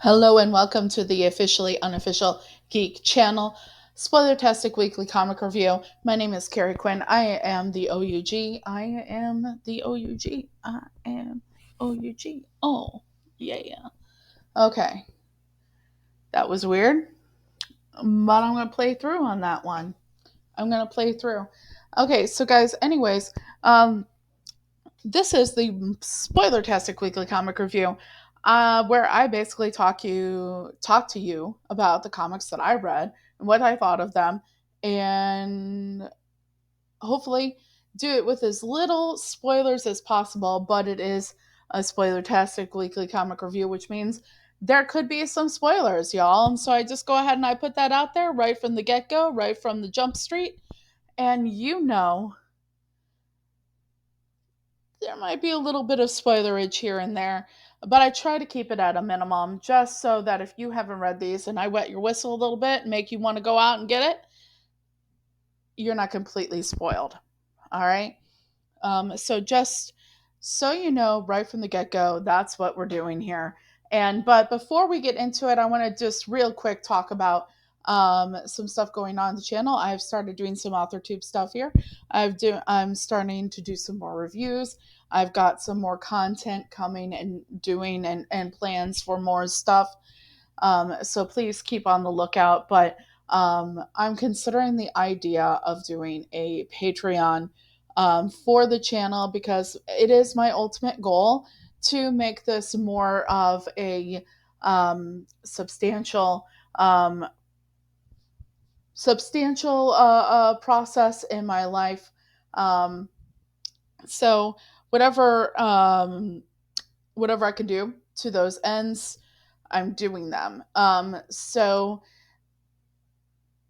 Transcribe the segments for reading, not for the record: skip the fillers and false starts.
Hello and welcome to the officially unofficial geek channel, Spoilertastic weekly comic review. My name is Carrie Quinn. I am the OUG. I am the OUG. I am OUG. Oh, yeah. Okay, that was weird, but I'm going to play through on that one. I'm going to play through. Okay, so guys, anyways, this is the Spoilertastic weekly comic review, where I basically talk to you about the comics that I read and what I thought of them, and hopefully do it with as little spoilers as possible. But it is a Spoilertastic weekly comic review, which means there could be some spoilers, y'all. And so I just go ahead and I put that out there right from the get go, right from the jump street, and there might be a little bit of spoilerage here and there, but I try to keep it at a minimum just so that if you haven't read these and I wet your whistle a little bit and make you want to go out and get it, you're not completely spoiled. All right. So just so you know, right from the get go, that's what we're doing here. But before we get into it, I want to just real quick talk about some stuff going on the channel. I've started doing some AuthorTube stuff here. I'm starting to do some more reviews. I've got some more content coming and doing and plans for more stuff. So please keep on the lookout. But I'm considering the idea of doing a Patreon for the channel because it is my ultimate goal to make this more of a um, substantial process in my life. Um, so whatever I can do to those ends, I'm doing them. So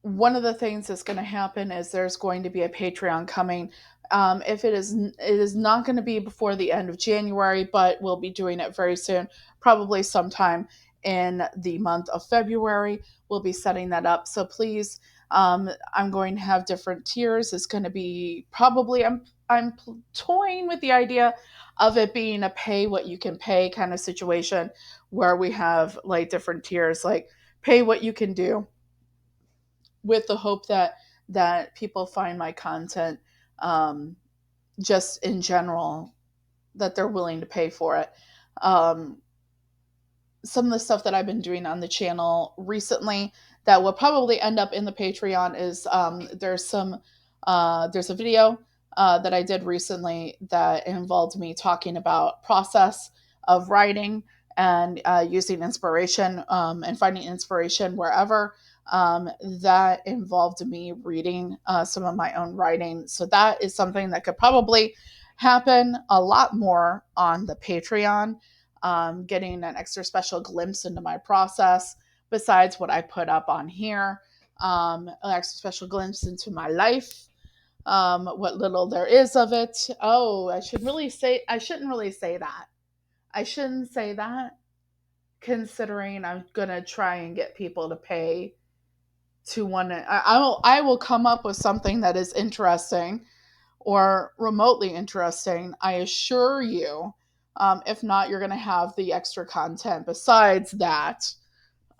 one of the things that's going to happen is there's going to be a Patreon coming. If it is not going to be before the end of January, but we'll be doing it very soon, probably sometime in the month of February. We'll be setting that up. So please, I'm going to have different tiers. It's going to be probably I'm toying with the idea of it being a pay what you can pay kind of situation where we have like different tiers, like pay what you can do, with the hope that people find my content, um, just in general, that they're willing to pay for it. Um, some of the stuff that I've been doing on the channel recently that will probably end up in the Patreon is there's a video that I did recently that involved me talking about process of writing and using inspiration, and finding inspiration wherever. That involved me reading some of my own writing. So that is something that could probably happen a lot more on the Patreon, getting an extra special glimpse into my process besides what I put up on here, an extra special glimpse into my life, what little there is of it. Oh, I shouldn't really say that. I shouldn't say that, considering I'm gonna try and get people to pay to one. I will come up with something that is interesting or remotely interesting, I assure you. If not, you're going to have the extra content besides that.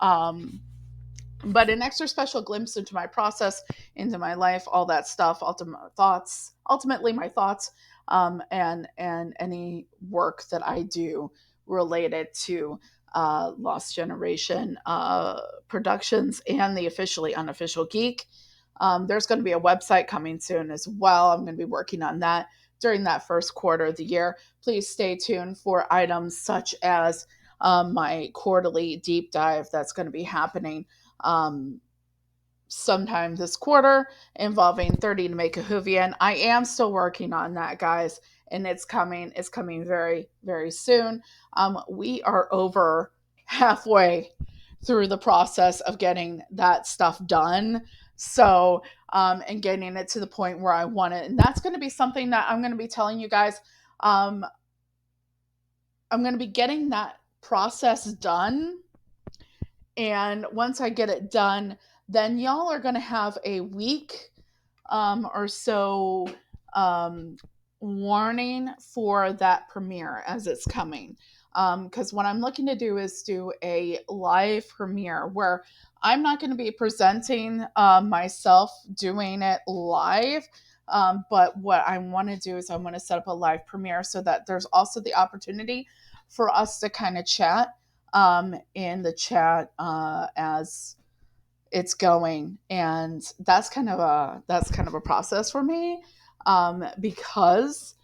Um, but an extra special glimpse into my process, into my life, all that stuff, ultimately my thoughts, and any work that I do related to Lost Generation Productions and the officially unofficial geek. There's going to be a website coming soon as well. I'm going to be working on that during that first quarter of the year. Please stay tuned for items such as my quarterly deep dive that's going to be happening um, sometime this quarter, involving 30 to make a Whovian. I am still working on that, guys, and it's coming. It's coming very, very soon. We are over halfway through the process of getting that stuff done. So, and getting it to the point where I want it. And that's going to be something that I'm going to be telling you guys. Um, I'm going to be getting that process done. And once I get it done, then y'all are going to have a week or so warning for that premiere as it's coming. Because what I'm looking to do is do a live premiere where I'm not going to be presenting myself doing it live. But what I want to do is I want to set up a live premiere so that there's also the opportunity for us to kind of chat in the chat as it's going, and that's kind of a process for me, because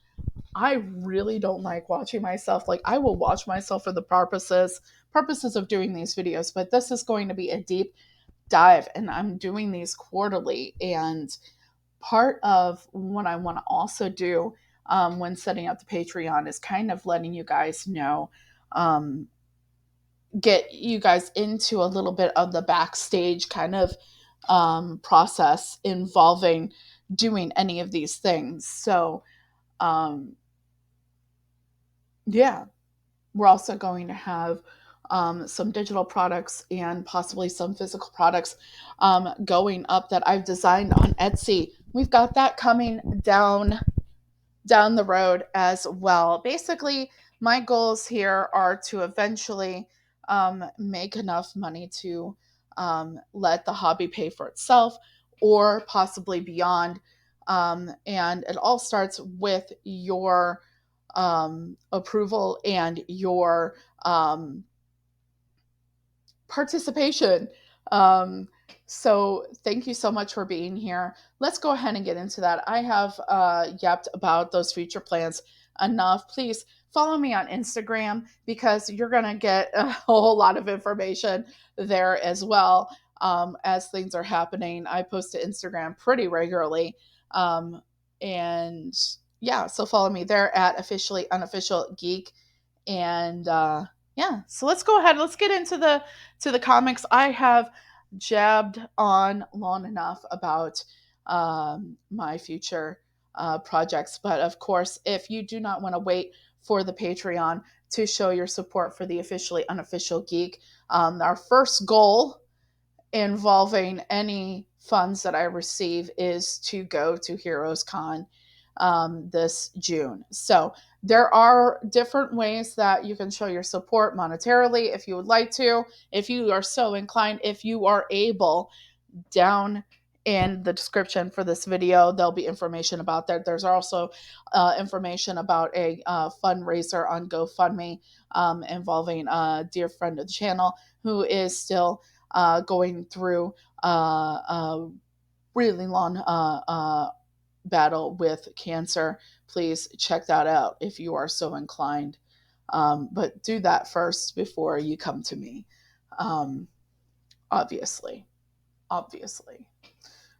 I really don't like watching myself. Like, I will watch myself for the purposes of doing these videos, but this is going to be a deep dive, and I'm doing these quarterly. And part of what I want to also do when setting up the Patreon is kind of letting you guys know, um, get you guys into a little bit of the backstage kind of process involving doing any of these things. So, um, yeah, we're also going to have some digital products and possibly some physical products going up that I've designed on Etsy. We've got that coming down the road as well. Basically, my goals here are to eventually make enough money to let the hobby pay for itself, or possibly beyond. And it all starts with your approval and your participation. Um, so thank you so much for being here. Let's go ahead and get into that. I have yapped about those future plans enough. Please follow me on Instagram, because you're going to get a whole lot of information there as well as things are happening. I post to Instagram pretty regularly. And yeah, so follow me there at officially unofficial geek. And yeah, so let's go ahead. Let's get into the comics. I have jabbed on long enough about my future projects, but of course, if you do not want to wait for the Patreon to show your support for the officially unofficial geek, our first goal involving any funds that I receive is to go to Heroes Con this June. So there are different ways that you can show your support monetarily if you would like to, if you are so inclined, if you are able. Down in the description for this video, there'll be information about that. There's also information about a fundraiser on GoFundMe involving a dear friend of the channel who is still going through a really long battle with cancer. Please check that out if you are so inclined. But do that first before you come to me. Um, obviously, obviously.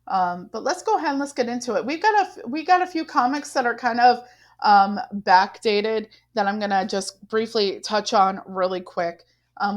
But let's go ahead and let's get into it. We got a few comics that are kind of backdated that I'm gonna just briefly touch on really quick.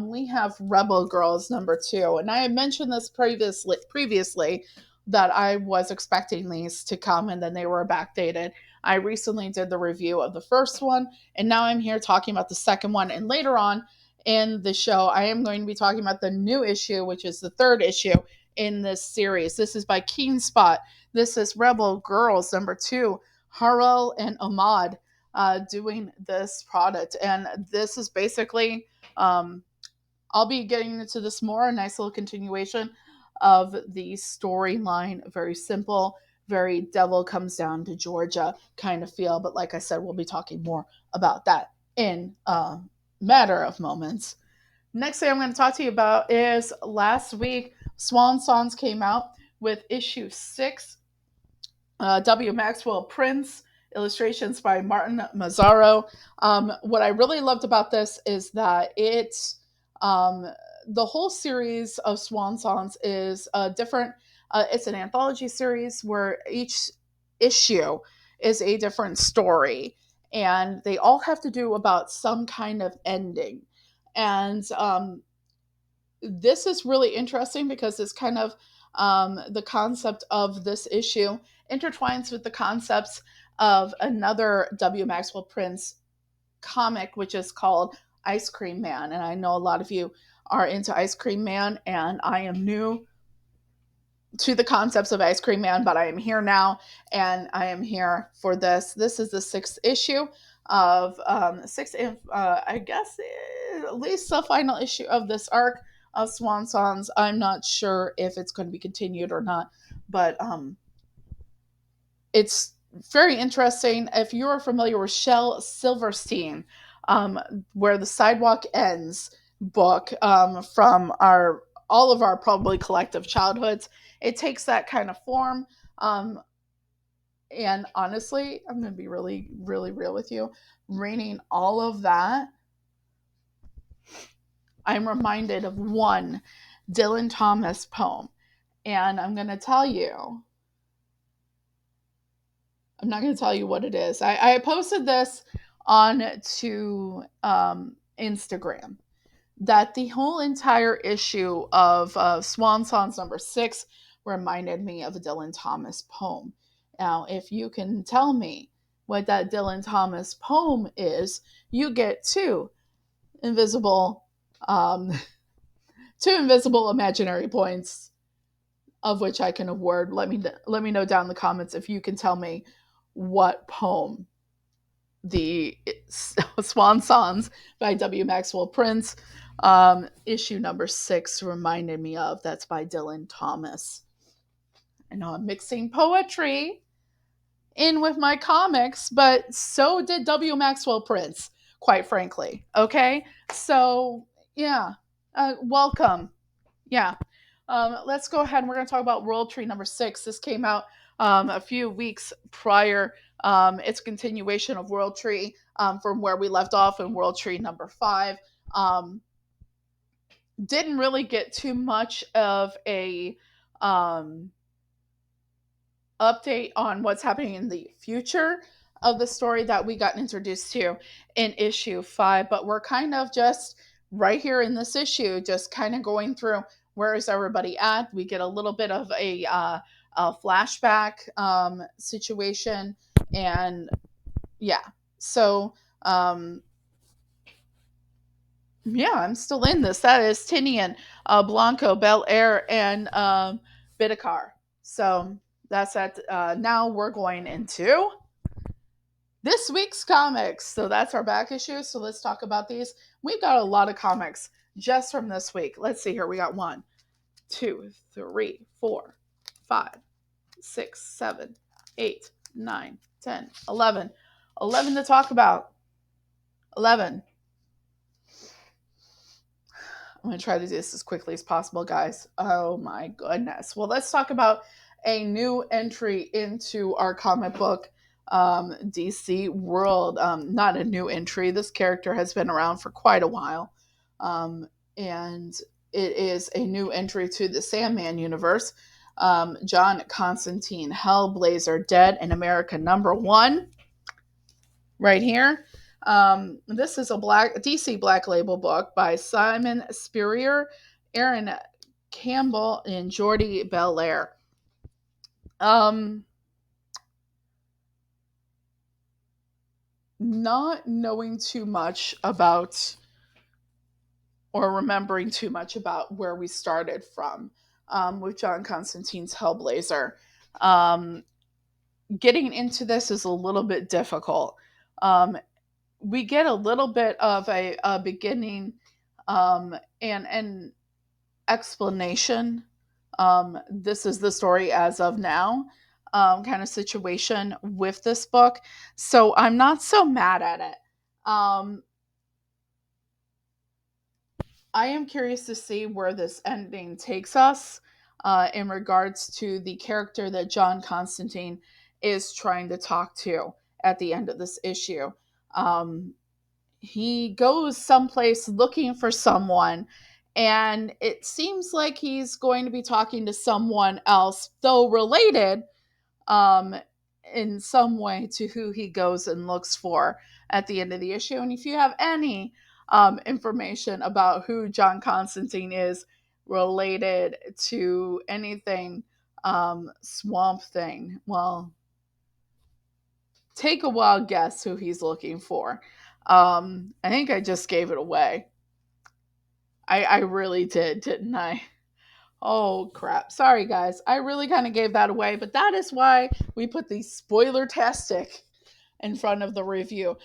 We have Rebel Girls #2, and I had mentioned this previously that I was expecting these to come, and then they were backdated. I recently did the review of the first one, and now I'm here talking about the second one. And later on in the show, I am going to be talking about the new issue, which is the third issue in this series. This is by Keen Spot. This is Rebel Girls #2, Harel and Ahmad doing this product. And this is basically, I'll be getting into this more, a nice little continuation of the storyline. Very simple, very devil comes down to Georgia kind of feel. But like I said, we'll be talking more about that in a matter of moments. Next thing I'm going to talk to you about is last week, Swan Songs came out with issue 6, W. Maxwell Prince, illustrations by Martin Mazzaro. What I really loved about this is that um, the whole series of Swan Songs is a different, it's an anthology series where each issue is a different story, and they all have to do about some kind of ending. And this is really interesting because it's kind of the concept of this issue intertwines with the concepts of another W. Maxwell Prince comic, which is called Ice Cream Man. And I know a lot of you are into Ice Cream Man, and I am new to the concepts of Ice Cream Man, but I am here now, and I am here for this. This is the 6th issue. of I guess at least the final issue of this arc of Swan Songs. I'm not sure if it's going to be continued or not, but it's very interesting. If you're familiar with Shel Silverstein, um, where the Sidewalk Ends book, from our all of our probably collective childhoods, it takes that kind of form. Um, and honestly, I'm going to be really, really real with you. Reading all of that, I'm reminded of one Dylan Thomas poem. And I'm not going to tell you what it is. I posted this on to Instagram, that the whole entire issue of Swan Songs #6 reminded me of a Dylan Thomas poem. Now, if you can tell me what that Dylan Thomas poem is, you get invisible, um, two invisible imaginary points, of which I can award. Let me know down in the comments if you can tell me what poem the Swan Songs by W. Maxwell Prince, issue #6 reminded me of. That's by Dylan Thomas. I know I'm mixing poetry in with my comics, but so did W. Maxwell Prince, quite frankly. Okay? So, yeah. Welcome. Yeah. Let's go ahead and we're going to talk about World Tree #6. This came out a few weeks prior. It's a continuation of World Tree, from where we left off in World Tree #5. Didn't really get too much of a update on what's happening in the future of the story that we got introduced to in issue 5, but we're kind of just right here in this issue, just kind of going through where is everybody at. We get a little bit of a flashback situation, and yeah, so yeah, I'm still in this. That is Tinian, Blanco, Bel Air, and Bidikar. So that's that. Now we're going into this week's comics. So that's our back issue. So let's talk about these. We've got a lot of comics just from this week. Let's see here. We got 1, 2, 3, 4, 5, 6, 7, 8, 9, 10, 11. 11 to talk about. 11. I'm going to try to do this as quickly as possible, guys. Oh my goodness. Well, let's talk about a new entry into our comic book DC world. Not a new entry. This character has been around for quite a while. And it is a new entry to the Sandman universe. John Constantine, Hellblazer, Dead in America #1. Right here. This is a DC Black Label book by Simon Spurrier, Aaron Campbell, and Jordi Belair. Not knowing too much about or remembering too much about where we started from with John Constantine's Hellblazer. Getting into this is a little bit difficult. We get a little bit of a beginning and an explanation. This is the story as of now, kind of situation with this book. So I'm not so mad at it. I am curious to see where this ending takes us in regards to the character that John Constantine is trying to talk to at the end of this issue. He goes someplace looking for someone, and it seems like he's going to be talking to someone else, though related um, in some way to who he goes and looks for at the end of the issue. And if you have any information about who John Constantine is related to anything Swamp Thing, well, take a wild guess who he's looking for. I think I just gave it away. I really did, didn't I? Oh crap. Sorry guys. I really kind of gave that away, but that is why we put the Spoilertastic in front of the review.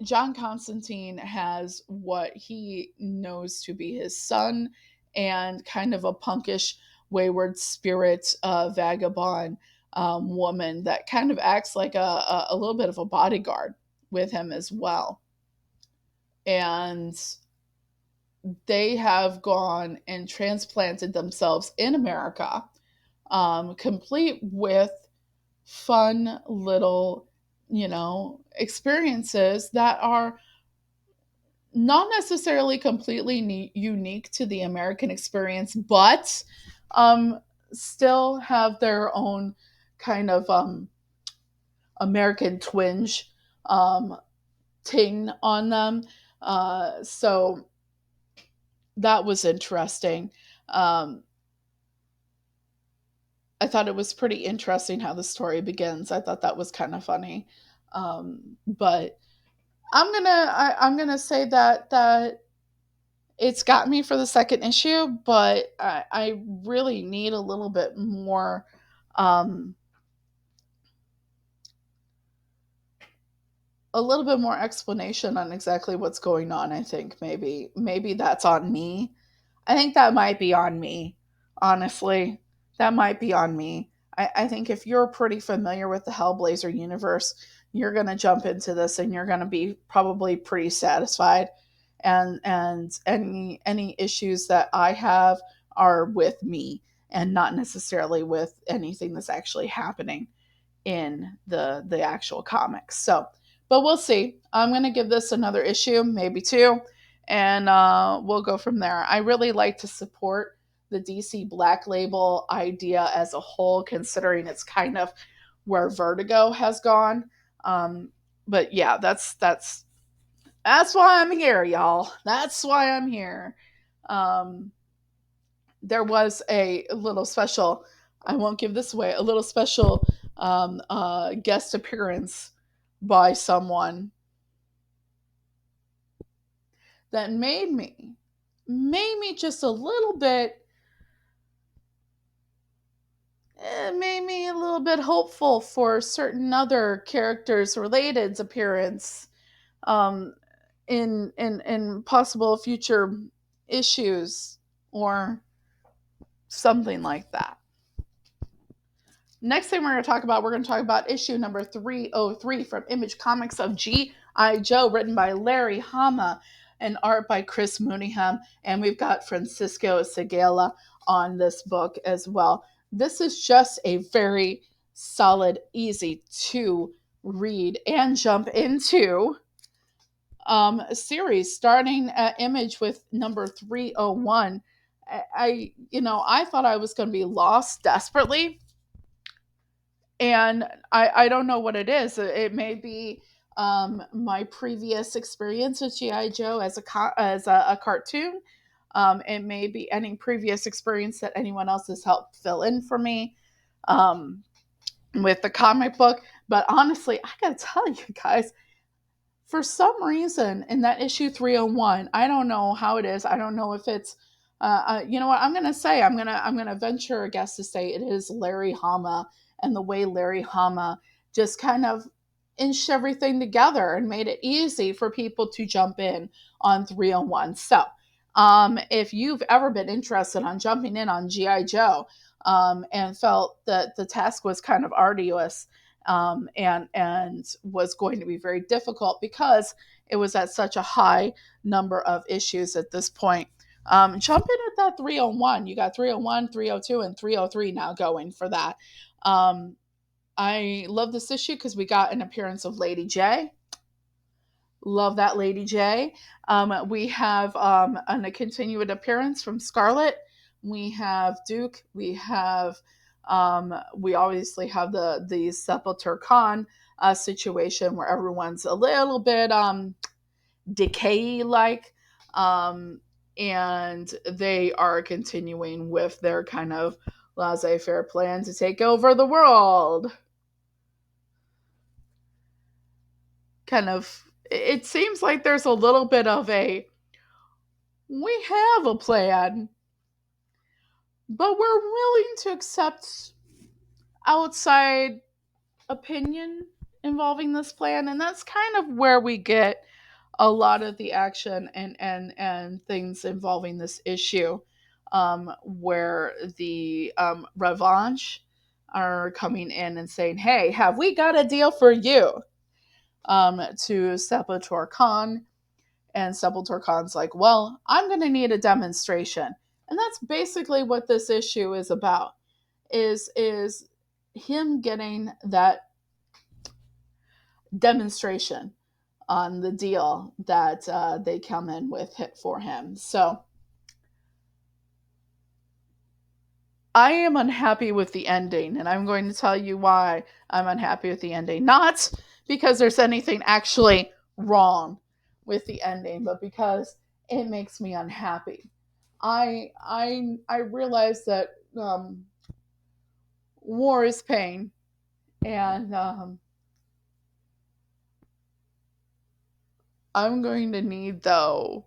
John Constantine has what he knows to be his son and kind of a punkish, wayward spirit, vagabond woman that kind of acts like a little bit of a bodyguard with him as well. And they have gone and transplanted themselves in America, complete with fun little, experiences that are not necessarily completely unique to the American experience, but still have their own kind of American twinge ting on them. So that was interesting. Um, I thought it was pretty interesting how the story begins. I thought that was kind of funny. But I'm gonna say that it's got me for the second issue, but I really need um, a little bit more explanation on exactly what's going on. I think maybe that's on me. I think that might be on me, honestly. That might be on me. I think if you're pretty familiar with the Hellblazer universe, you're going to jump into this and you're going to be probably pretty satisfied. And any issues that I have are with me and not necessarily with anything that's actually happening in the actual comics. So, but we'll see. I'm gonna give this another issue, maybe two, and we'll go from there. I really like to support the DC Black Label idea as a whole, considering it's kind of where Vertigo has gone. But yeah, that's why I'm here, y'all. That's why I'm here. Um, there was a little special, I won't give this away, a little special guest appearance by someone that made me just a little bit, made me a little bit hopeful for certain other characters related appearance um, in possible future issues or something like that. Next thing we're going to talk about issue number 303 from Image Comics of G.I. Joe, written by Larry Hama and art by Chris Mooneyham. And we've got Francisco Segala on this book as well. This is just a very solid, easy to read and jump into series starting at Image with number 301. I thought I was going to be lost desperately, and I don't know what it is. It may be my previous experience with GI Joe as a cartoon. It may be any previous experience that anyone else has helped fill in for me um, with the comic book. But honestly, I gotta tell you guys, for some reason in that issue 301, I don't know how it is. I don't know if it's you know what I'm gonna say. I'm gonna venture a guess to say it is Larry Hama, and the way Larry Hama just kind of inched everything together and made it easy for people to jump in on 301. So if you've ever been interested on jumping in on GI Joe and felt that the task was kind of arduous, and was going to be very difficult because it was at such a high number of issues at this point. Jump in at that 301. You got 301, 302, and 303 now going for that. I love this issue because we got an appearance of Lady J. Love that Lady J. We have a continued appearance from Scarlet. We have Duke. We obviously have the Sepulture Khan situation where everyone's a little bit decay like, and they are continuing with their kind of laissez-faire plan to take over the world. Kind of, it seems like there's a little bit of we have a plan, but we're willing to accept outside opinion involving this plan, and that's kind of where we get a lot of the action and things involving this issue, where the Revenge are coming in and saying, "Hey, have we got a deal for you?" To Sepultura Khan, and Sepultura Khan's like, "Well, I'm going to need a demonstration," and that's basically what this issue is about. Is him getting that demonstration on the deal that they come in with for him. So I am unhappy with the ending, and I'm going to tell you why I'm unhappy with the ending. Not because there's anything actually wrong with the ending, but because it makes me unhappy. I realize that war is pain, and I'm going to need, though,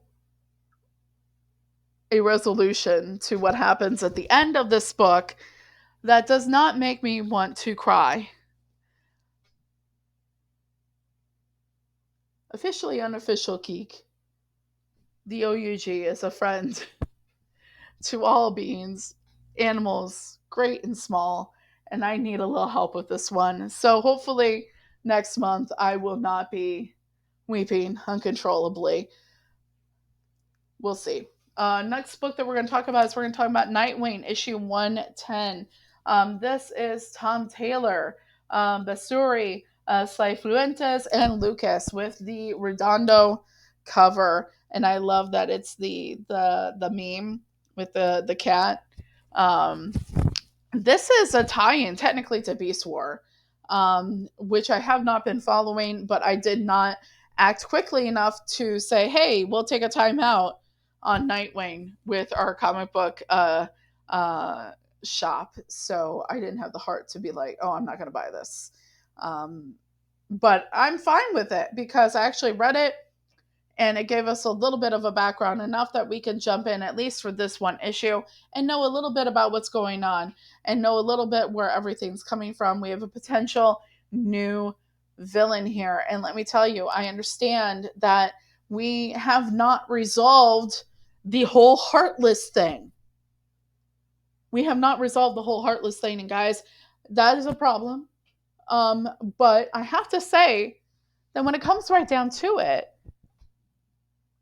a resolution to what happens at the end of this book that does not make me want to cry. Officially unofficial geek, the OUG is a friend to all beings, animals, great and small, and I need a little help with this one. So hopefully next month I will not be weeping uncontrollably. We'll see. Next book that we're going to talk about is we're going to talk about Nightwing, issue 110. This is Tom Taylor, Basuri, Saifuentes, and Lucas with the Redondo cover. And I love that it's the meme with the cat. Um, this is a tie-in technically to Beast War, which I have not been following, but I did not act quickly enough to say, "Hey, we'll take a time out on Nightwing with our comic book uh, shop." So I didn't have the heart to be like, "Oh, I'm not going to buy this." Um, but I'm fine with it because I actually read it and it gave us a little bit of a background, enough that we can jump in at least for this one issue and know a little bit about what's going on and know a little bit where everything's coming from. We have a potential new villain here, and let me tell you, I understand that we have not resolved the whole Heartless thing. We have not resolved the whole Heartless thing, and guys, that is a problem. But I have to say that when it comes right down to it,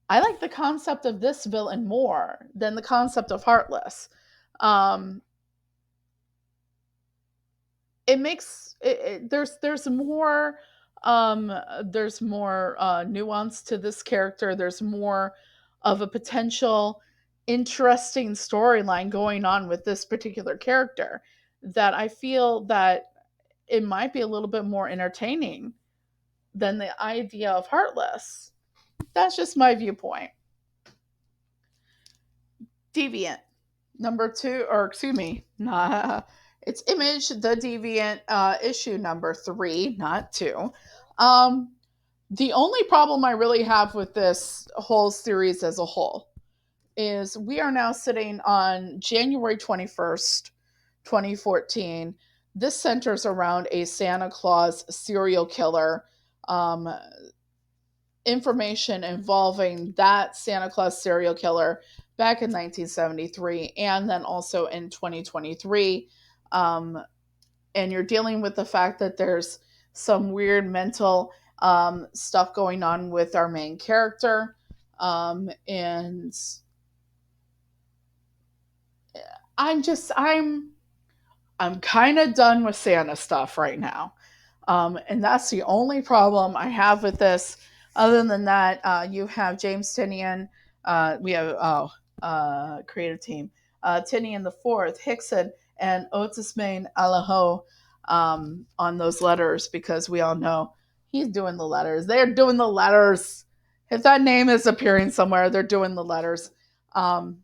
I like the concept of this villain more than the concept of Heartless. Um, it makes there's more nuance to this character. There's more of a potential interesting storyline going on with this particular character that I feel that it might be a little bit more entertaining than the idea of Heartless. That's just my viewpoint. Deviant number two, or excuse me, nah, it's Image the Deviant, issue number 3, not 2. Um, the only problem I really have with this whole series as a whole is we are now sitting on January 21st, 2014. This centers around a Santa Claus serial killer. Um, Information involving that Santa Claus serial killer back in 1973 and then also in 2023. Um, and you're dealing with the fact that there's some weird mental stuff going on with our main character. And I'm just, I'm kind of done with Santa stuff right now. And that's the only problem I have with this. Other than that, you have James Tinian. We have creative team. Tinian the Fourth, Hickson, and Otis Main Alaho on those letters because we all know he's doing the letters. They're doing the letters. If that name is appearing somewhere, they're doing the letters. Um,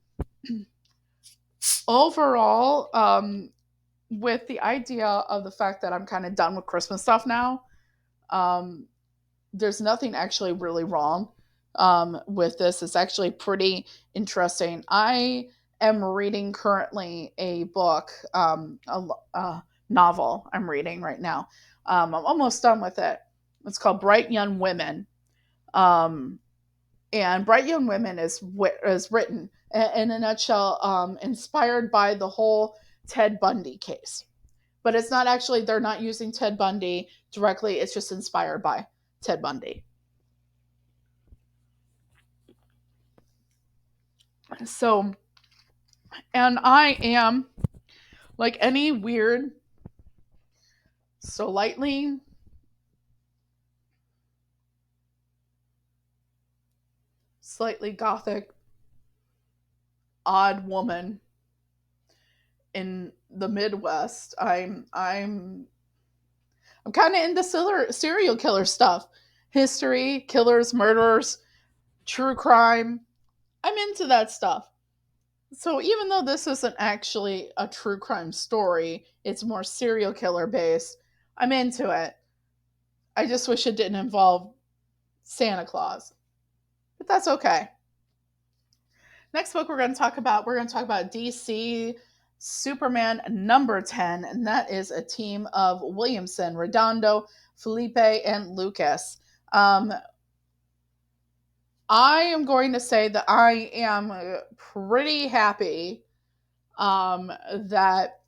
Overall, with the idea of the fact that I'm kind of done with Christmas stuff now, um, there's nothing actually really wrong with this. It's actually pretty interesting. I am reading currently a book, a novel I'm reading right now. I'm almost done with it. It's called Bright Young Women. Um, and Bright Young Women is written in a nutshell, inspired by the whole Ted Bundy case. But it's not actually, they're not using Ted Bundy directly, it's just inspired by Ted Bundy. So, and I am, like any weird, slightly gothic, odd woman in the Midwest. I'm kind of into serial killer stuff, history, killers, murders, true crime. I'm into that stuff. So even though this isn't actually a true crime story, it's more serial killer based. I'm into it. I just wish it didn't involve Santa Claus, but that's okay. Next book we're going to talk about DC Superman number 10, and that is a team of Williamson, Redondo, Felipe, and Lucas. Um, I am going to say that I am pretty happy that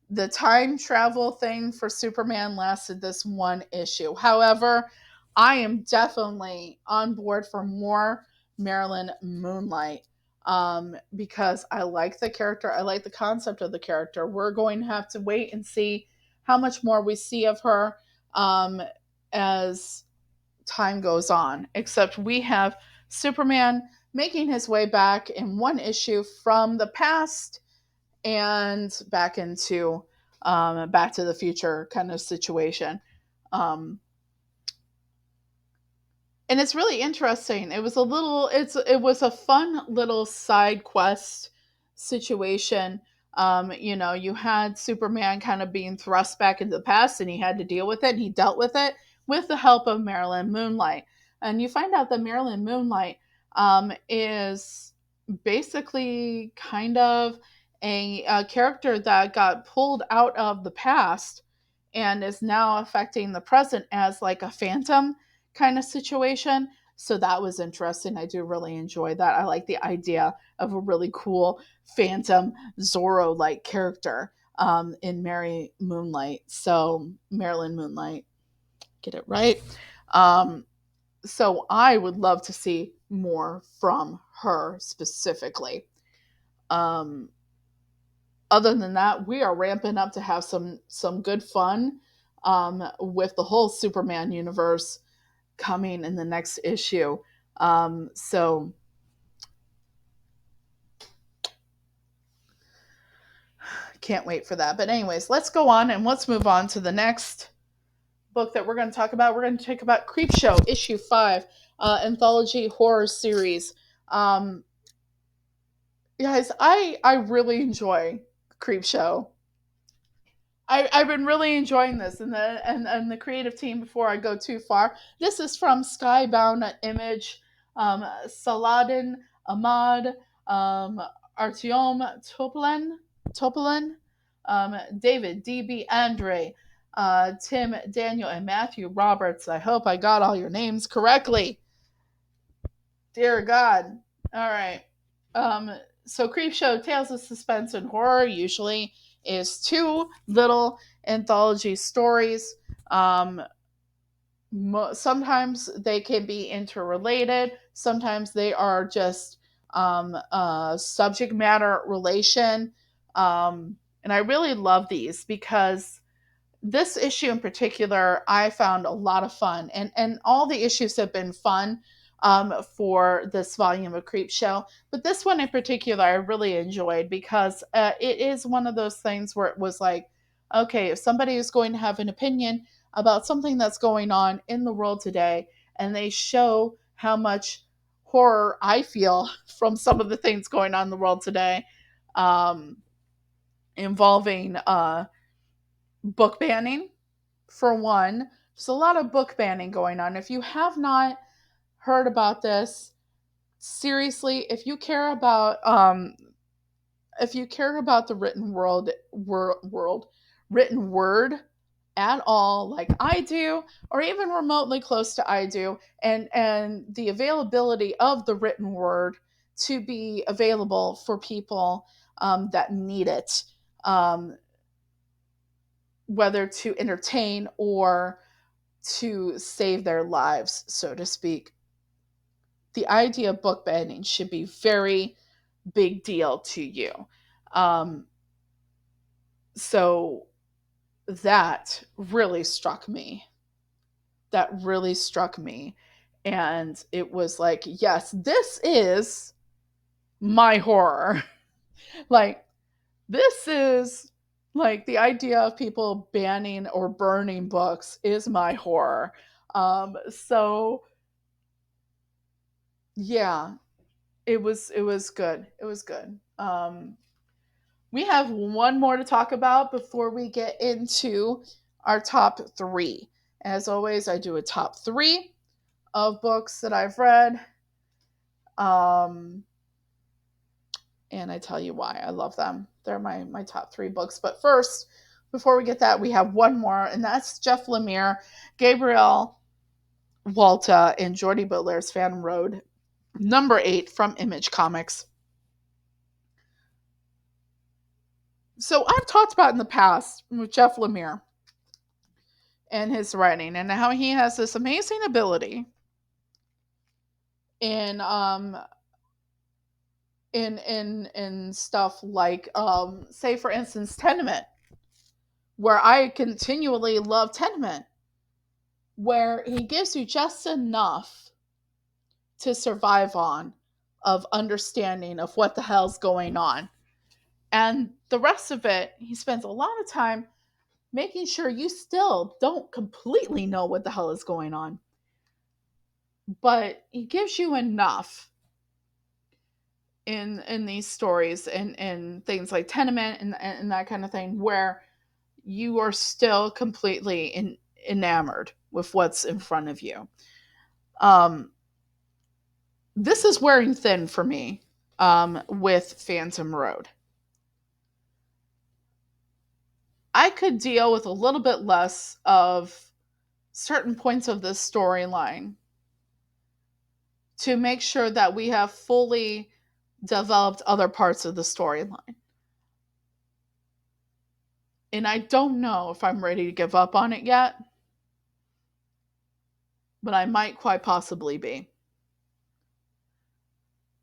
the time travel thing for Superman lasted this one issue. However, I am definitely on board for more Marilyn Moonlight, because I like the character. I like the concept of the character. We're going to have to wait and see how much more we see of her as time goes on. Except we have Superman making his way back in one issue from the past and back into Back to the Future kind of situation. Um, and it's really interesting. It was a fun little side quest situation. You had Superman kind of being thrust back into the past, and he had to deal with it, and he dealt with it with the help of Marilyn Moonlight. And you find out that Marilyn Moonlight is basically kind of a character that got pulled out of the past and is now affecting the present as like a phantom kind of situation. So that was interesting. I do really enjoy that. I like the idea of a really cool phantom Zorro like character in Marilyn Moonlight. Get it right. Um, so I would love to see more from her specifically. Um, Other than that, we are ramping up to have some good fun with the whole Superman universe coming in the next issue. So can't wait for that. But anyways, let's go on and let's move on to the next book that we're going to talk about. We're going to talk about Creepshow issue 5, anthology horror series. Guys, I really enjoy Creepshow. I've been really enjoying this, and the creative team. Before I go too far, this is from Skybound Image, Saladin Ahmad, um, Artyom Topolin, David DB Andre, Tim Daniel, and Matthew Roberts. I hope I got all your names correctly. Dear God. All right. Um, so Creepshow Tales of Suspense and Horror usually is two little anthology stories. Um, Sometimes they can be interrelated. Sometimes they are just subject matter relation. And I really love these because this issue in particular, I found a lot of fun, and all the issues have been fun for this volume of Creepshow. But this one in particular, I really enjoyed because it is one of those things where it was like, okay, if somebody is going to have an opinion about something that's going on in the world today, and they show how much horror I feel from some of the things going on in the world today, um, involving book banning for one. There's a lot of book banning going on. If you have not heard about this, seriously, if you care about the written word, at all like I do, or even remotely close to I do, and the availability of the written word to be available for people that need it, um, whether to entertain or to save their lives, so to speak. The idea of book banning should be very big deal to you. Um, so that really struck me. That really struck me. And it was like, yes, this is my horror. Like, this is like the idea of people banning or burning books is my horror. So yeah, it was good. It was good. We have one more to talk about before we get into our top three. As always, I do a top three of books that I've read. Um, and I tell you why I love them. They're my top three books. But first, before we get that, we have one more, and that's Jeff Lemire, Gabriel Walta, and Jordy Butler's Phantom Road, number 8 from Image Comics. So I've talked about in the past with Jeff Lemire and his writing and how he has this amazing ability in in stuff like say for instance Tenement, where I continually love Tenement, where he gives you just enough to survive on of understanding of what the hell's going on. And the rest of it, he spends a lot of time making sure you still don't completely know what the hell is going on. But he gives you enough in these stories and things like Tenement and that kind of thing where you are still completely enamored with what's in front of you. Um, this is wearing thin for me with Phantom Road. I could deal with a little bit less of certain points of this storyline to make sure that we have fully developed other parts of the storyline. And I don't know if I'm ready to give up on it yet, but I might quite possibly be.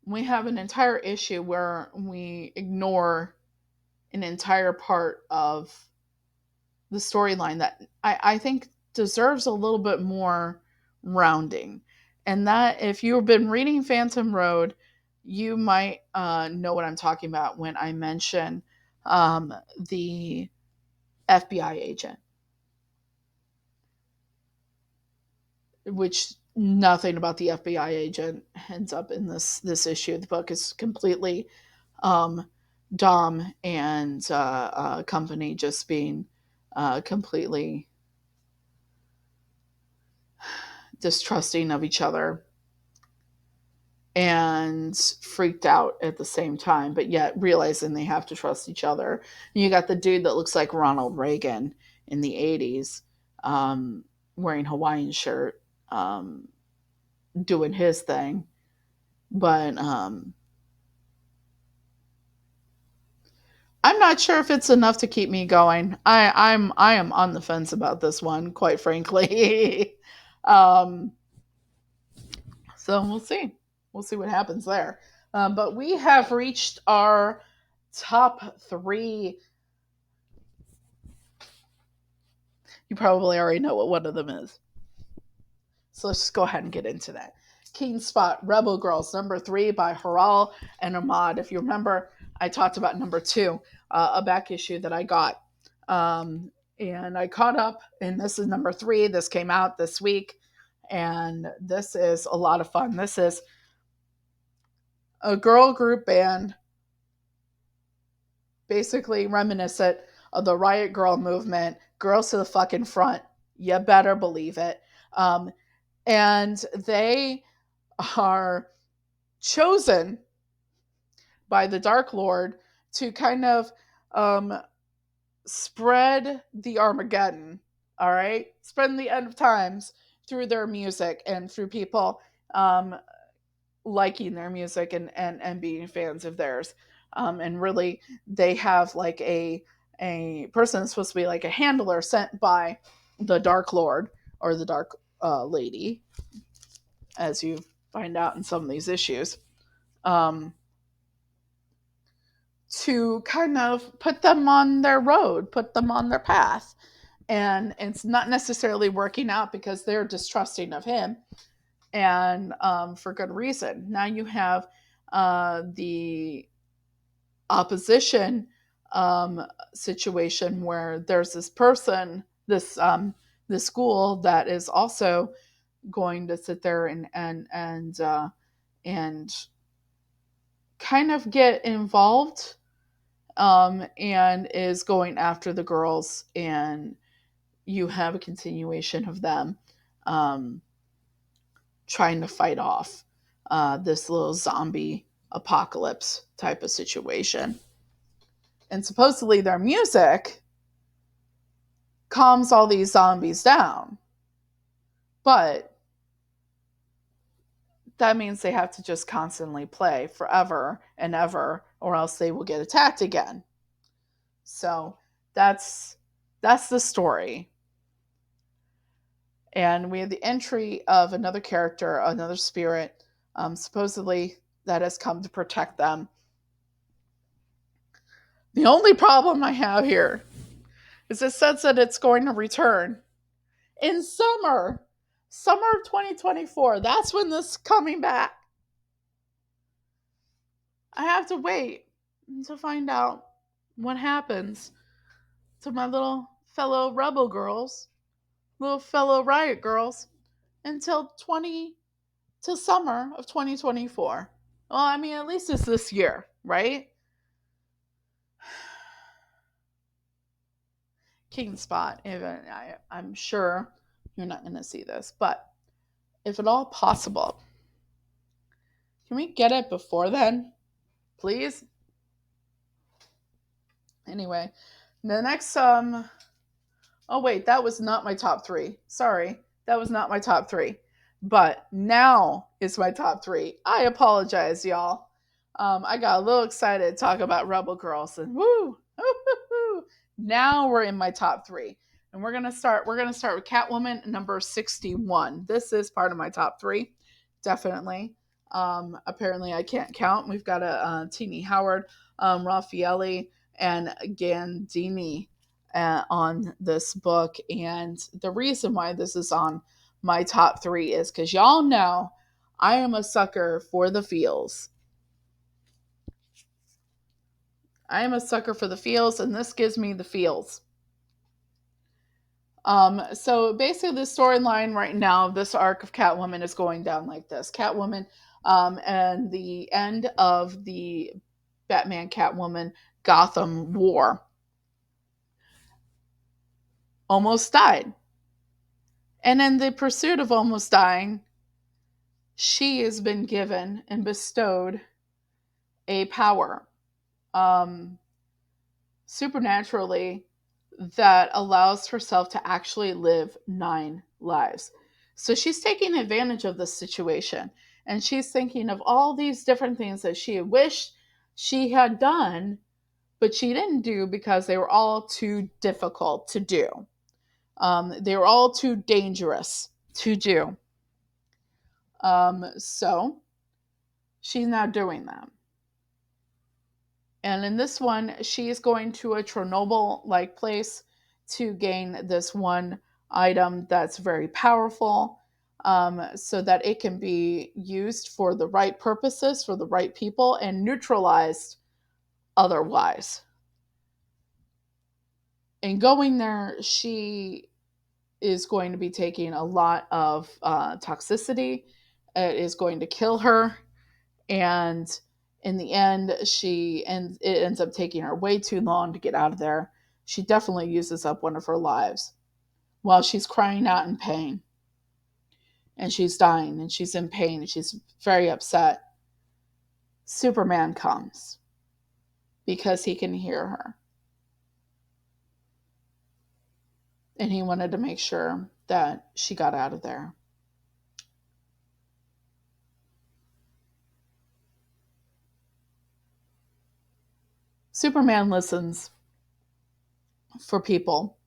We have an entire issue where we ignore an entire part of the storyline that I think deserves a little bit more rounding. And that, if you've been reading Phantom Road, you might know what I'm talking about when I mention the FBI agent, which nothing about the FBI agent ends up in this issue. The book is completely um, Dom and company just being completely distrusting of each other and freaked out at the same time, but yet realizing they have to trust each other. And you got the dude that looks like Ronald Reagan in the 80s, wearing Hawaiian shirt, doing his thing. But I'm not sure if it's enough to keep me going. I am on the fence about this one, quite frankly. um, so we'll see. We'll see what happens there. But we have reached our top three. You probably already know what one of them is. So let's just go ahead and get into that. Keen Spot, Rebel Girls, number 3 by Haral and Ahmad. If you remember, I talked about number 2, a back issue that I got. And I caught up, and this is number 3. This came out this week, and this is a lot of fun. This is a girl group band, basically reminiscent of the Riot Girl movement. Girls to the fucking front. You better believe it. And they are chosen by the Dark Lord to kind of spread the Armageddon All right, spend the end of times through their music and through people um, liking their music and being fans of theirs. And really, they have like a person that's supposed to be like a handler sent by the Dark Lord or the Dark Lady, as you find out in some of these issues, um, to kind of put them on their road, put them on their path. And it's not necessarily working out because they're distrusting of him, and for good reason. Now you have the opposition situation where there's this person, this school that is also going to sit there and kind of get involved, and is going after the girls, and you have a continuation of them um, trying to fight off this little zombie apocalypse type of situation. And supposedly their music calms all these zombies down, but that means they have to just constantly play forever and ever, or else they will get attacked again. So that's the story. And we have the entry of another character, another spirit, supposedly that has come to protect them. The only problem I have here is it says that it's going to return in summer of 2024. That's when this is coming back. I have to wait to find out what happens to my little fellow rebel girls, little fellow riot girls, until till summer of 2024. Well, I mean, at least it's this year, right? King Spot, even I'm sure you're not going to see this, but if at all possible, can we get it before then, please? Anyway, the next oh wait, that was not my top 3. Sorry, that was not my top 3. But now is my top 3. I apologize, y'all. I got a little excited to talk about Rebel Girls, and woo, now we're in my top 3, and we're gonna start. We're gonna start with Catwoman number 61. This is part of my top 3, definitely. Apparently, I can't count. We've got a Teenie Howard, Raffaelli, and Gandini on this book, and the reason why this is on my top 3 is because y'all know I am a sucker for the feels. I am a sucker for the feels, and this gives me the feels. So basically, the storyline right now, this arc of Catwoman is going down like this. Catwoman, and the end of the Batman Catwoman Gotham War almost died. And in the pursuit of almost dying, she has been given and bestowed a power, um, supernaturally, that allows herself to actually live 9 lives. So she's taking advantage of this situation, and she's thinking of all these different things that she wished she had done, but she didn't do because they were all too difficult to do. They were all too dangerous to do. So she's now doing them. And in this one, she is going to a Chernobyl-like place to gain this one item that's very powerful, so that it can be used for the right purposes, for the right people, and neutralized otherwise. In going there, she is going to be taking a lot of toxicity. It is going to kill her, and in the end, it ends up taking her way too long to get out of there. She definitely uses up one of her lives while she's crying out in pain, and she's dying, and she's in pain, and she's very upset. Superman comes because he can hear her. and he wanted to make sure that she got out of there. Superman listens for people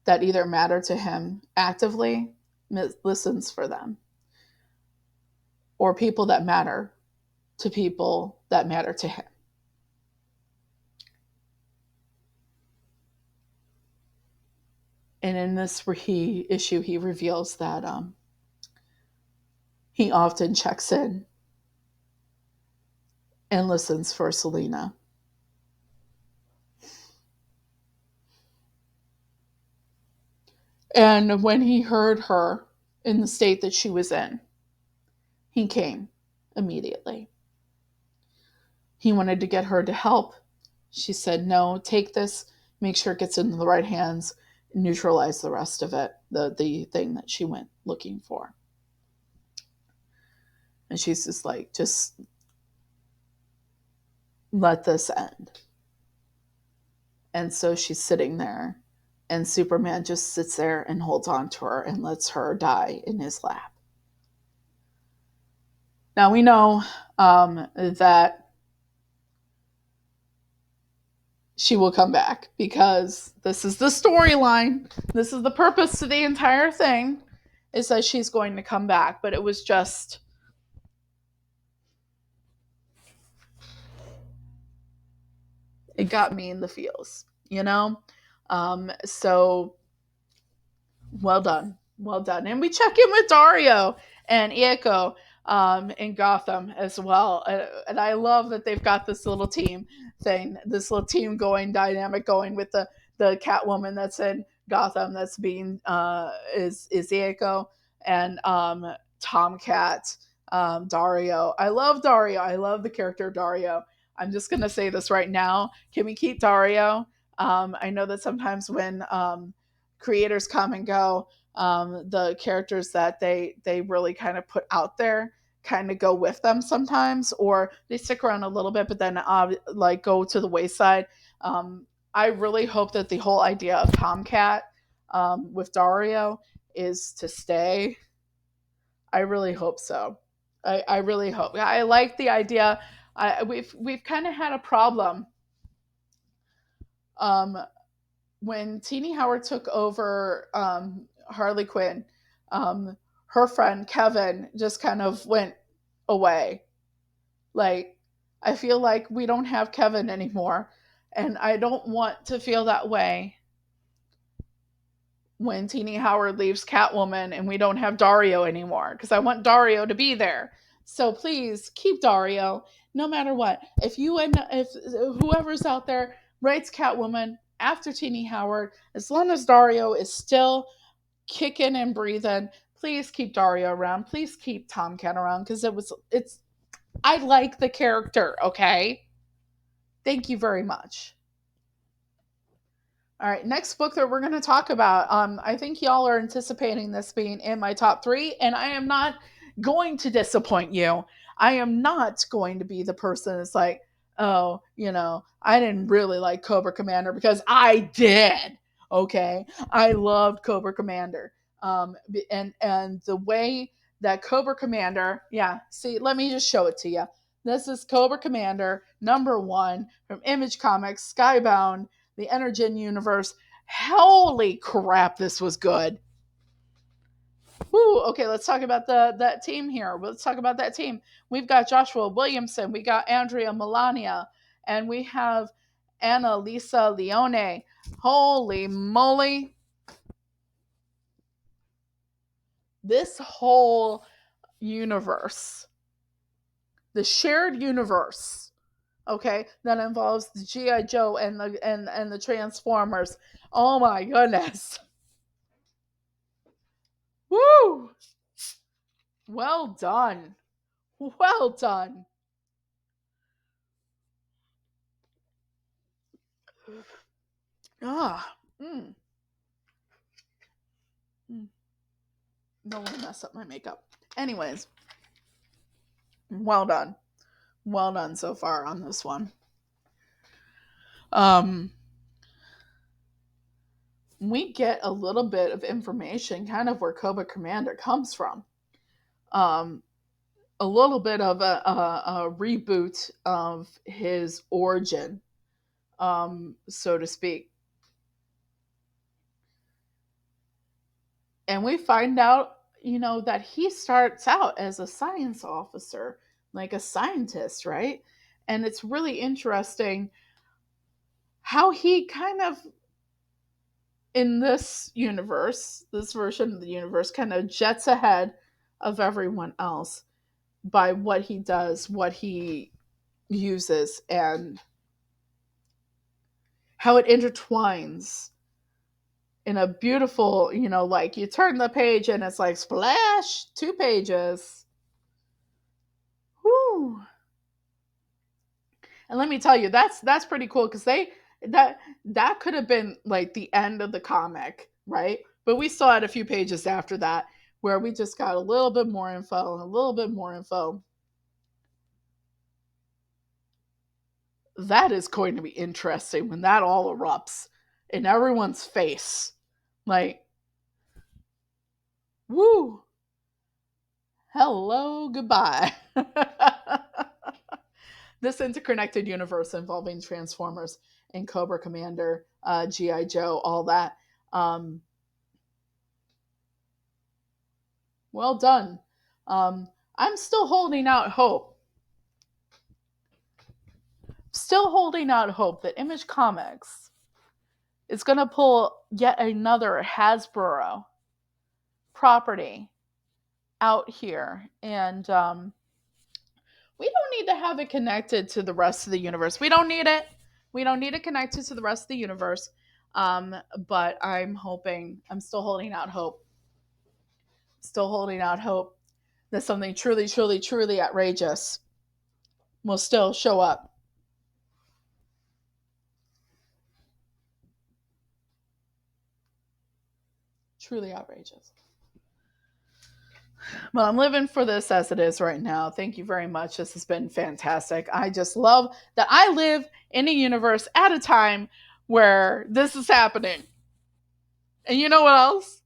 that either matter to him actively, listens for them, or people that matter to people that matter to him. And in this issue, he reveals that he often checks in and listens for Selena. And when he heard her in the state that she was in, he came immediately. He wanted to get her to help. She said, no, take this, make sure it gets into the right hands, neutralize the rest of it, the thing that she went looking for. And she's just like, just let this end. And so she's sitting there, and Superman just sits there and holds on to her and lets her die in his lap. Now we know that she will come back because this is the storyline. This is the purpose to the entire thing, is that she's going to come back. But it was just, it got me in the feels, you know? So well done. Well done. And we check in with Dario and Ieko in Gotham as well. And I love that they've got this little team thing, this little team going, dynamic going with the Catwoman that's in Gotham that's being, is Ieko, and Tomcat, Dario. I love Dario. I love the character Dario. I'm just going to say this right now. Can we keep Dario? I know that sometimes when creators come and go, the characters that they really kind of put out there kind of go with them sometimes, or they stick around a little bit, but then like go to the wayside. I really hope that the whole idea of Tomcat with Dario is to stay. I really hope so. I really hope. I like the idea. We've kind of had a problem um, when Teenie Howard took over Harley Quinn. Her friend Kevin just kind of went away. Like, I feel like we don't have Kevin anymore, and I don't want to feel that way when Teenie Howard leaves Catwoman and we don't have Dario anymore, because I want Dario to be there. So please keep Dario no matter what. If whoever's out there writes Catwoman after Teenie Howard, as long as Dario is still kicking and breathing, please keep Dario around. Please keep Tomcat around, because it's I like the character, okay? Thank you very much. All right, next book that we're going to talk about. I think y'all are anticipating this being in my top 3, and I am not going to disappoint you. I am not going to be the person that's like, oh, I didn't really like Cobra Commander, because I did. Okay, I loved Cobra Commander, and the way that Cobra Commander, yeah. See, let me just show it to you. This is Cobra Commander #1 from Image Comics, Skybound, the Energen universe. Holy crap, this was good. Woo, okay, let's talk about that team here. Let's talk about that team. We've got Joshua Williamson, we got Andrea Melania, and we have Anna Lisa Leone. Holy moly. This whole universe, the shared universe, okay, that involves the GI Joe and the Transformers. Oh my goodness. Woo! Well done. Well done. Ah. Mm. Mm. Don't want to mess up my makeup. Anyways, well done. Well done so far on this one. Um we get a little bit of information, kind of where Cobra Commander comes from. Um, a little bit of a reboot of his origin, so to speak. And we find out, that he starts out as a science officer, like a scientist, right? And it's really interesting how he kind of, in this universe, this version of the universe, kind of jets ahead of everyone else by what he does, what he uses, and how it intertwines in a beautiful, like you turn the page and it's like splash, 2 pages. Whoo. And let me tell you, that's pretty cool because that that could have been like the end of the comic, right? But we saw it a few pages after that where we just got a little bit more info and a little bit more info. That is going to be interesting when that all erupts in everyone's face. Like, woo, hello, goodbye. This interconnected universe involving Transformers and Cobra Commander, G.I. Joe, all that. Um, well done. I'm still holding out hope. Still holding out hope that Image Comics is going to pull yet another Hasbro property out here. And we don't need to have it connected to the rest of the universe. We don't need it. We don't need it connected to the rest of the universe. But I'm still holding out hope. Still holding out hope that something truly, truly, truly outrageous will still show up. Truly outrageous. Well, I'm living for this as it is right now. Thank you very much. This has been fantastic. I just love that I live in a universe at a time where this is happening. And you know what else?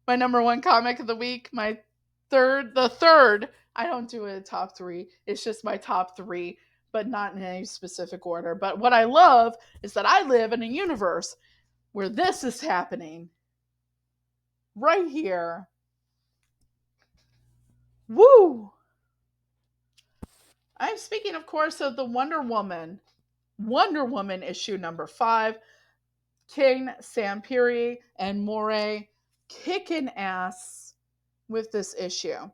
My number one comic of the week, the third. I don't do a top three. It's just my top three, but not in any specific order. But what I love is that I live in a universe where this is happening right here. Woo! I'm speaking, of course, of the Wonder Woman issue number 5. King, Sampiri, and Moray kicking ass with this issue.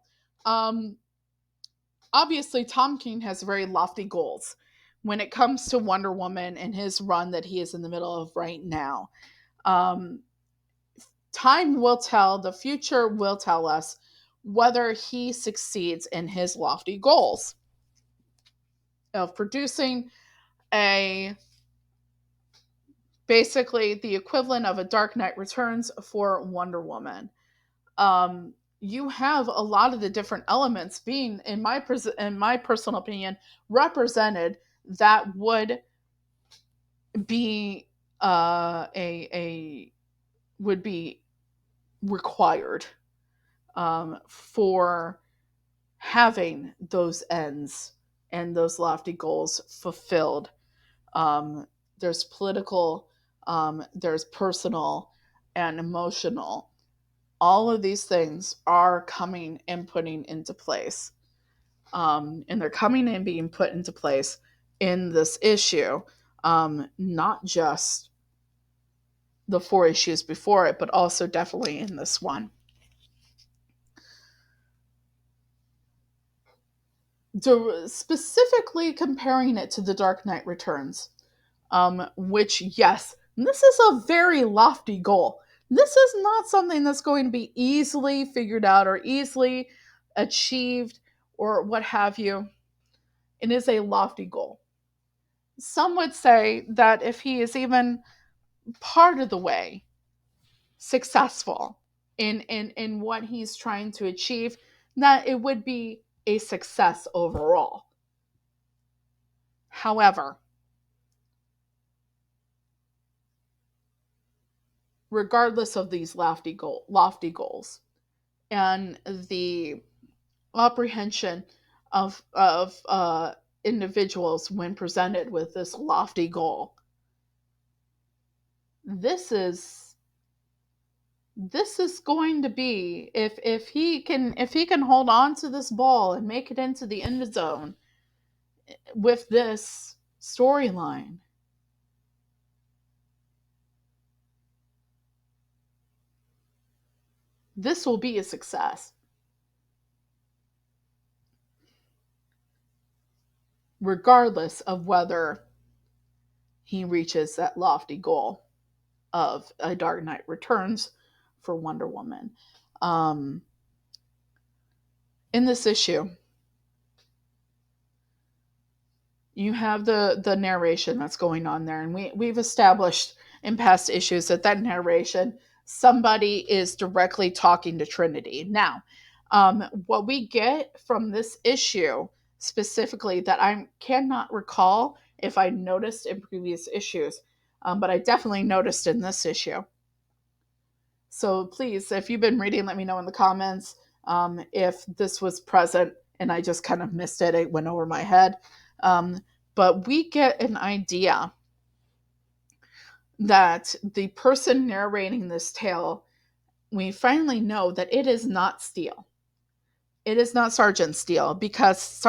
Obviously, Tom King has very lofty goals when it comes to Wonder Woman and his run that he is in the middle of right now. Time will tell, the future will tell us whether he succeeds in his lofty goals of producing a basically the equivalent of a Dark Knight Returns for Wonder Woman. You have a lot of the different elements being, in my personal opinion, represented that would be a would be required for having those ends and those lofty goals fulfilled. There's political, there's personal and emotional. All of these things are coming and putting into place. And they're coming and being put into place in this issue. Not just the 4 issues before it, but also definitely in this one. Specifically comparing it to The Dark Knight Returns, which, yes, this is a very lofty goal. This is not something that's going to be easily figured out or easily achieved or what have you. It is a lofty goal. Some would say that if he is even part of the way successful in what he's trying to achieve, that it would be a success overall. However, regardless of these lofty goals and the apprehension of individuals when presented with this lofty goal. This is this is going to be, if he can hold on to this ball and make it into the end zone with this storyline, this will be a success, regardless of whether he reaches that lofty goal of A Dark Knight Returns for Wonder Woman. Um, in this issue, you have the narration that's going on there, and we've established in past issues that narration, somebody is directly talking to Trinity. Now, what we get from this issue specifically, that I cannot recall if I noticed in previous issues, but I definitely noticed in this issue. So please, if you've been reading, let me know in the comments if this was present and I just kind of missed it. It went over my head. Um, but we get an idea that the person narrating this tale, we finally know that it is not Steele. It is not Sergeant Steele, because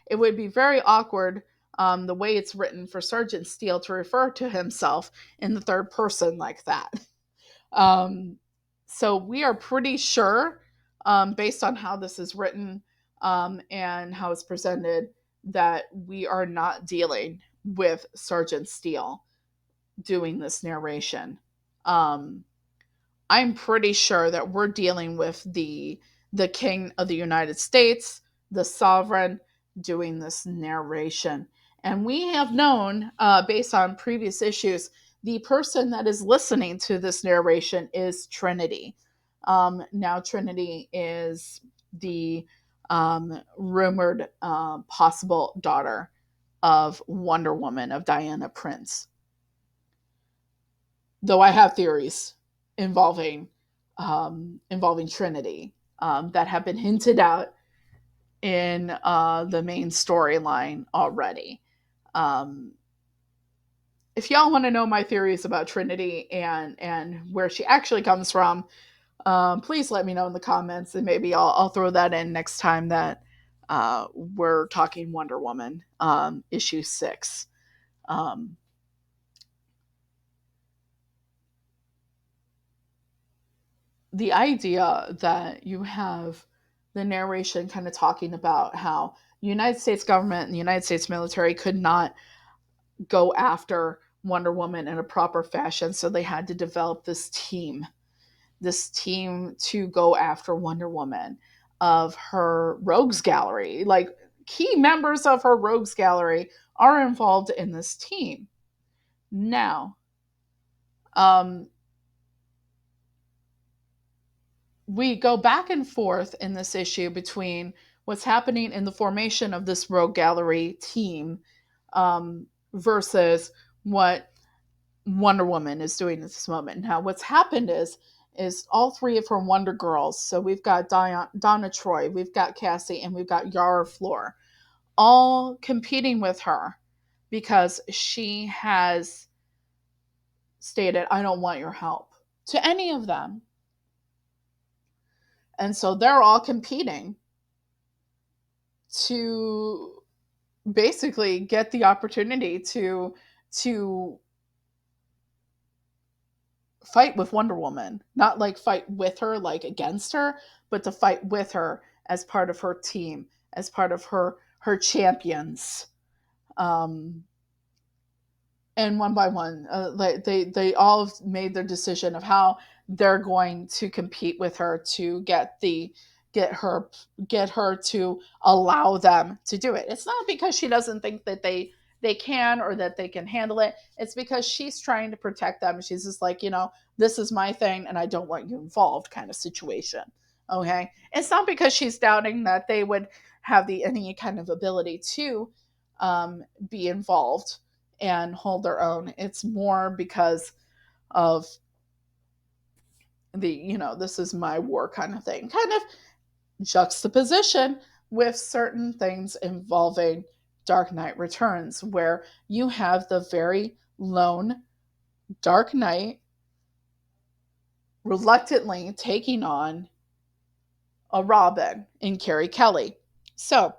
it would be very awkward, the way it's written, for Sergeant Steele to refer to himself in the third person like that. Um, so we are pretty sure, based on how this is written, and how it's presented, that we are not dealing with Sergeant Steele doing this narration. Um, I'm pretty sure that we're dealing with the King of the United States, the Sovereign, doing this narration. And we have known, based on previous issues, the person that is listening to this narration is Trinity. Now, Trinity is the rumored possible daughter of Wonder Woman, of Diana Prince. Though I have theories involving involving Trinity, that have been hinted out in the main storyline already. Um, if y'all want to know my theories about Trinity and where she actually comes from, please let me know in the comments, and maybe I'll throw that in next time that we're talking Wonder Woman, issue 6. Um, the idea that you have the narration kind of talking about how the United States government and the United States military could not go after Wonder Woman in a proper fashion, so they had to develop this team to go after Wonder Woman, of her rogues gallery. Like, key members of her rogues gallery are involved in this team. Now, um, we go back and forth in this issue between what's happening in the formation of this rogue gallery team, versus what Wonder Woman is doing at this moment. Now, what's happened is all three of her Wonder Girls. So we've got Donna Troy, we've got Cassie, and we've got Yara Flor, all competing with her because she has stated, "I don't want your help," to any of them. And so they're all competing to basically get the opportunity to fight with Wonder Woman. Not like fight with her, like against her, but to fight with her as part of her team, as part of her champions. Um, and one by one, like they all made their decision of how they're going to compete with her to get her get her to allow them to do it. It's not because she doesn't think that they can, or that they can handle it. It's because she's trying to protect them. She's just like, this is my thing and I don't want you involved, kind of situation. Okay, it's not because she's doubting that they would have the any kind of ability to be involved and hold their own. It's more because of this is my war kind of thing, kind of juxtaposition with certain things involving Dark Knight Returns, where you have the very lone Dark Knight reluctantly taking on a Robin in Carrie Kelly. So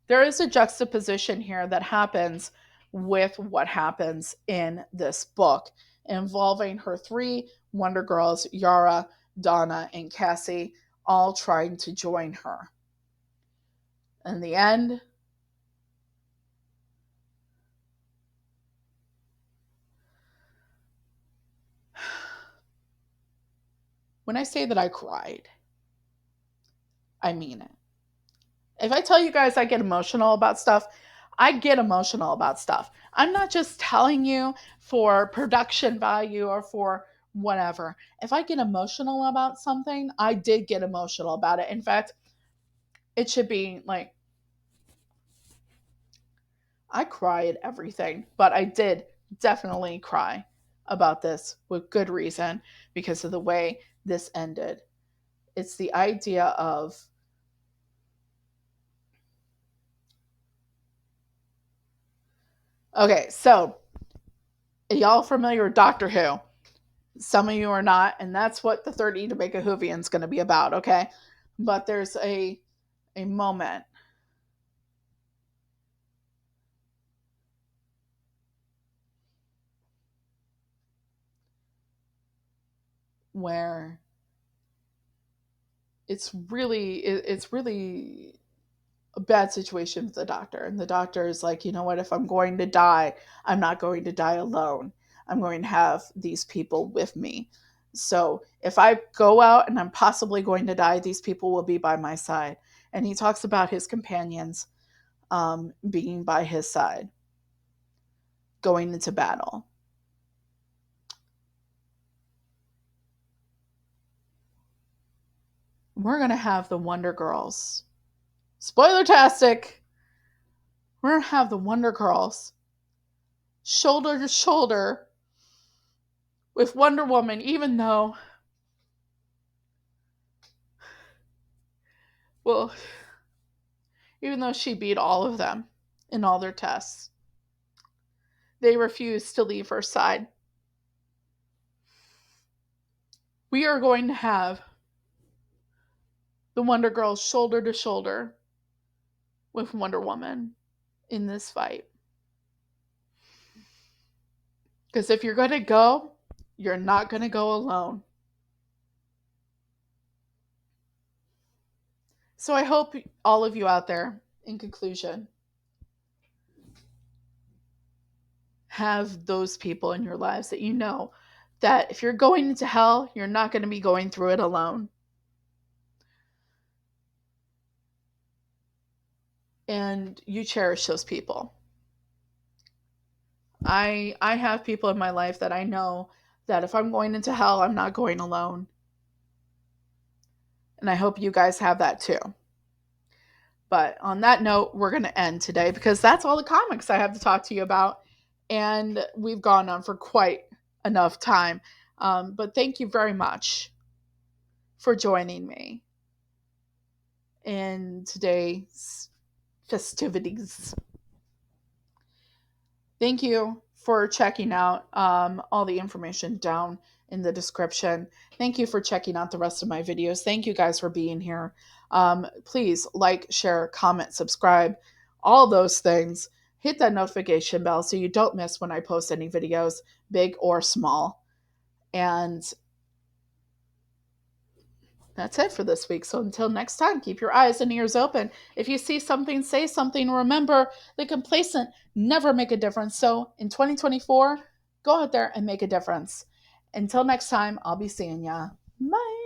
there is a juxtaposition here that happens with what happens in this book involving her three Wonder Girls, Yara, Donna, and Cassie, all trying to join her. In the end, when I say that I cried, I mean it. If I tell you guys I get emotional about stuff, I get emotional about stuff. I'm not just telling you for production value or for whatever. If I get emotional about something, I did get emotional about it. In fact, it should be like I cry at everything, but I did definitely cry about this with good reason because of the way this ended. It's the idea of okay, so y'all familiar with Doctor Who? Some of you are not, and that's what the third E to make a Whovian is going to be about, okay? But there's a moment where it's really a bad situation with the doctor, and the doctor is like, you know what? If I'm going to die, I'm not going to die alone. I'm going to have these people with me. So if I go out and I'm possibly going to die, these people will be by my side. And he talks about his companions being by his side, going into battle. We're going to have the Wonder Girls. Spoilertastic! We're going to have the Wonder Girls shoulder to shoulder with Wonder Woman, well, even though she beat all of them in all their tests. They refused to leave her side. We are going to have the Wonder Girls shoulder to shoulder with Wonder Woman in this fight. Because if you're going to go, you're not going to go alone. So I hope all of you out there, in conclusion, have those people in your lives that you know that if you're going into hell, you're not going to be going through it alone. And you cherish those people. I have people in my life that I know that if I'm going into hell, I'm not going alone. And I hope you guys have that too. But on that note, we're going to end today because that's all the comics I have to talk to you about. And we've gone on for quite enough time. But thank you very much for joining me in today's festivities. Thank you for checking out all the information down in the description. Thank you for checking out the rest of my videos. Thank you guys for being here. Please like, share, comment, subscribe, all those things. Hit that notification bell so you don't miss when I post any videos, big or small. And that's it for this week. So until next time, keep your eyes and ears open. If you see something, say something. Remember, the complacent never make a difference. So in 2024, go out there and make a difference. Until next time, I'll be seeing ya. Bye.